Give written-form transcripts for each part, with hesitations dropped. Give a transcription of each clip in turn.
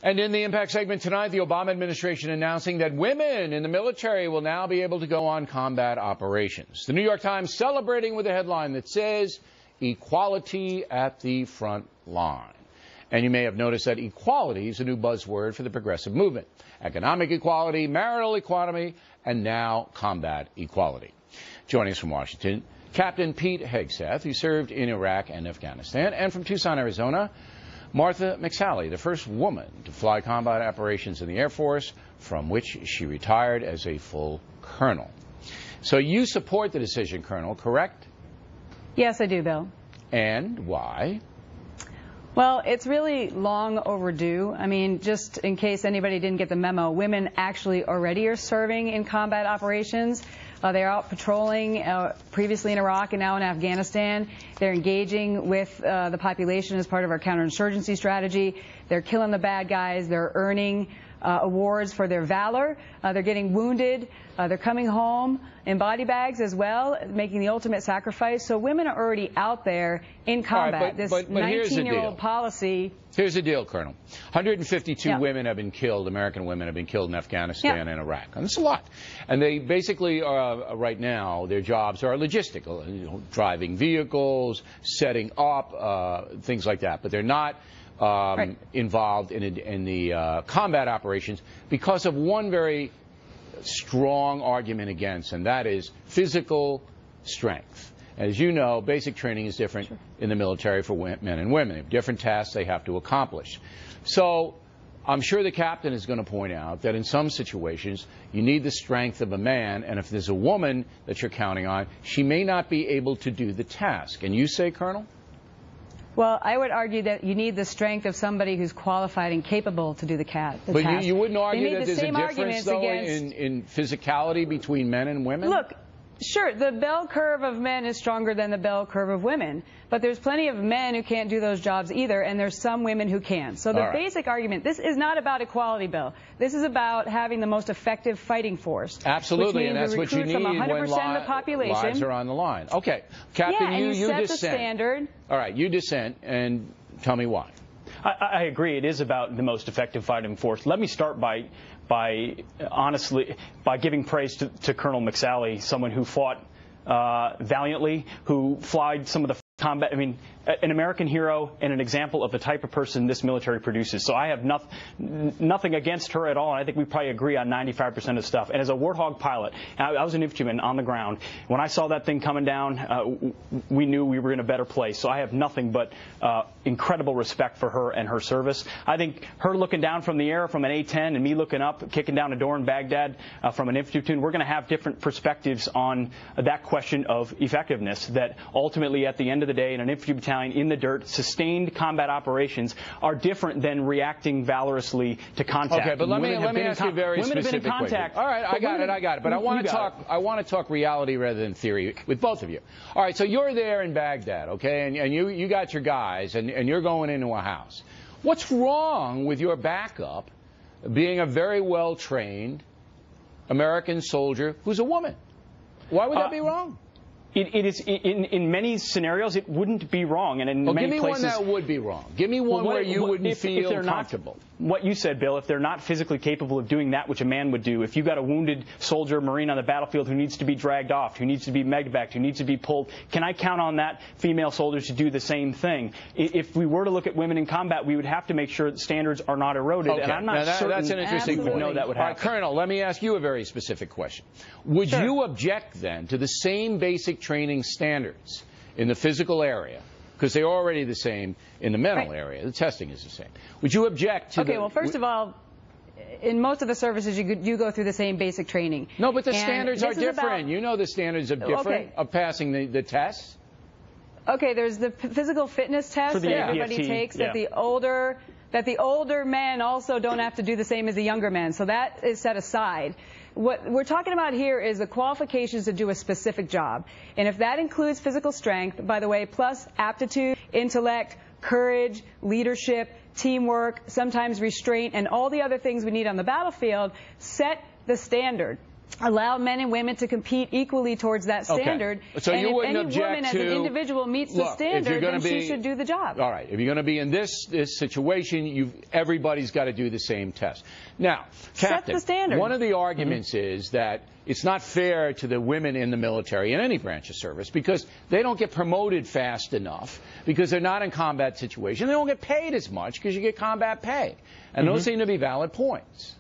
And in the Impact segment tonight, the Obama administration announcing that women in the military will now be able to go on combat operations. The New York Times celebrating with a headline that says, "Equality at the front line." And you may have noticed that equality is a new buzzword for the progressive movement. Economic equality, marital equality, and now combat equality. Joining us from Washington, Captain Pete Hegseth, who served in Iraq and Afghanistan, and from Tucson, Arizona, Martha McSally, the first woman to fly combat operations in the Air Force, from which she retired as a full colonel. So you support the decision, Colonel, correct? Yes, I do, Bill. And why? Well, it's really long overdue. I mean, just in case anybody didn't get the memo, women actually already are serving in combat operations. They're out patrolling previously in Iraq and now in Afghanistan. They're engaging with the population as part of our counterinsurgency strategy. They're killing the bad guys. They're earning awards for their valor. They're getting wounded. They're coming home in body bags as well, making the ultimate sacrifice. So women are already out there in combat. Right, this but 19-year-old policy. Here's the deal, Colonel. 152 women have been killed, American women have been killed in Afghanistan and Iraq. And that's a lot. And they basically are, right now, their jobs are logistical, driving vehicles, setting up, things like that. But they're not involved in the combat operations because of one very strong argument against, and that is physical strength. As you know, basic training is different in the military for men and women. They have different tasks they have to accomplish. So I'm sure the captain is going to point out that in some situations you need the strength of a man, and if there's a woman that you're counting on, she may not be able to do the task. And you say, Colonel? Well, I would argue that you need the strength of somebody who's qualified and capable to do the task. But you wouldn't argue that there's a difference, though, in physicality between men and women? Look, sure, the bell curve of men is stronger than the bell curve of women. But there's plenty of men who can't do those jobs either, and there's some women who can. So the basic argument, this is not about equality, Bill. This is about having the most effective fighting force. Absolutely, and that's what you need from 100% of the population. Lives are on the line. Okay, Captain, you set dissent. the standard. All right, you dissent, and tell me why. I agree. It is about the most effective fighting force. Let me start by giving praise to Colonel McSally, someone who fought valiantly, who flied some of the combat. I mean, an American hero and an example of the type of person this military produces. So I have nothing against her at all, and I think we probably agree on 95% of stuff. And as a Warthog pilot, I was an infantryman on the ground. When I saw that thing coming down, we knew we were in a better place. So I have nothing but incredible respect for her and her service. I think her looking down from the air from an A-10 and me looking up, kicking down a door in Baghdad from an infantry platoon, we're going to have different perspectives on that question of effectiveness, that ultimately at the end of the day in an infantry battalion in the dirt, sustained combat operations are different than reacting valorously to contact. Okay, but let me ask you a very specific question. All right, I got it. But I want to talk reality rather than theory with both of you. All right, so you're there in Baghdad, okay, and you got your guys, and you're going into a house. What's wrong with your backup being a very well-trained American soldier who's a woman? Why would that be wrong? It is in many scenarios it wouldn't be wrong, and in many places. Give me one that would be wrong. Give me one where you wouldn't feel comfortable. What you said, Bill, if they're not physically capable of doing that which a man would do, if you've got a wounded soldier, Marine on the battlefield who needs to be dragged off, who needs to be medevaced, who needs to be pulled, can I count on that female soldier to do the same thing? If we were to look at women in combat, we would have to make sure that standards are not eroded. Okay. And I'm not certain that's an interesting point. Know that would happen. All right, Colonel, let me ask you a very specific question. Would you object then to the same basic training standards in the physical area, because they're already the same in the mental area? The testing is the same. Would you object to well, first of all, in most of the services, you go through the same basic training. No, but the standards are different. You know the standards are different of passing the tests. Okay, there's the physical fitness test that everybody takes, that the older men also don't have to do the same as the younger men. So that is set aside. What we're talking about here is the qualifications to do a specific job. And if that includes physical strength, by the way, plus aptitude, intellect, courage, leadership, teamwork, sometimes restraint, and all the other things we need on the battlefield, set the standard. allow men and women to compete equally towards that standard. Okay. So you wouldn't object to... And if any woman as an individual meets the standard, then she should do the job. All right. If you're going to be in this situation, everybody's got to do the same test. Now, Captain, set the standard. One of the arguments is that it's not fair to the women in the military, in any branch of service, because they don't get promoted fast enough, because they're not in combat situation. They don't get paid as much because you get combat pay. And those seem to be valid points.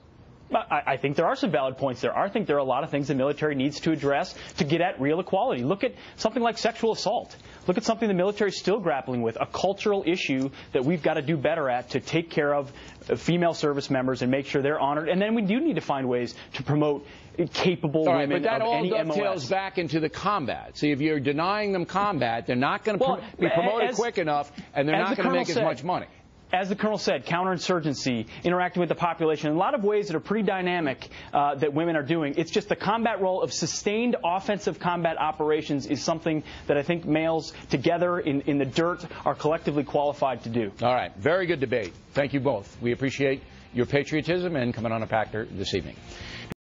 I think there are some valid points there. I think there are a lot of things the military needs to address to get at real equality. Look at something like sexual assault. Look at something the military is still grappling with, a cultural issue that we've got to do better at to take care of female service members and make sure they're honored. And then we do need to find ways to promote capable women but that of all any dovetails MOS. back into the combat. See, if you're denying them combat, they're not going to be promoted quick enough, and they're not going to make as much money. As the Colonel said, counterinsurgency, interacting with the population, a lot of ways that are pretty dynamic that women are doing. It's just the combat role of sustained offensive combat operations is something that I think males together in the dirt are collectively qualified to do. All right. Very good debate. Thank you both. We appreciate your patriotism and coming on a Packer this evening.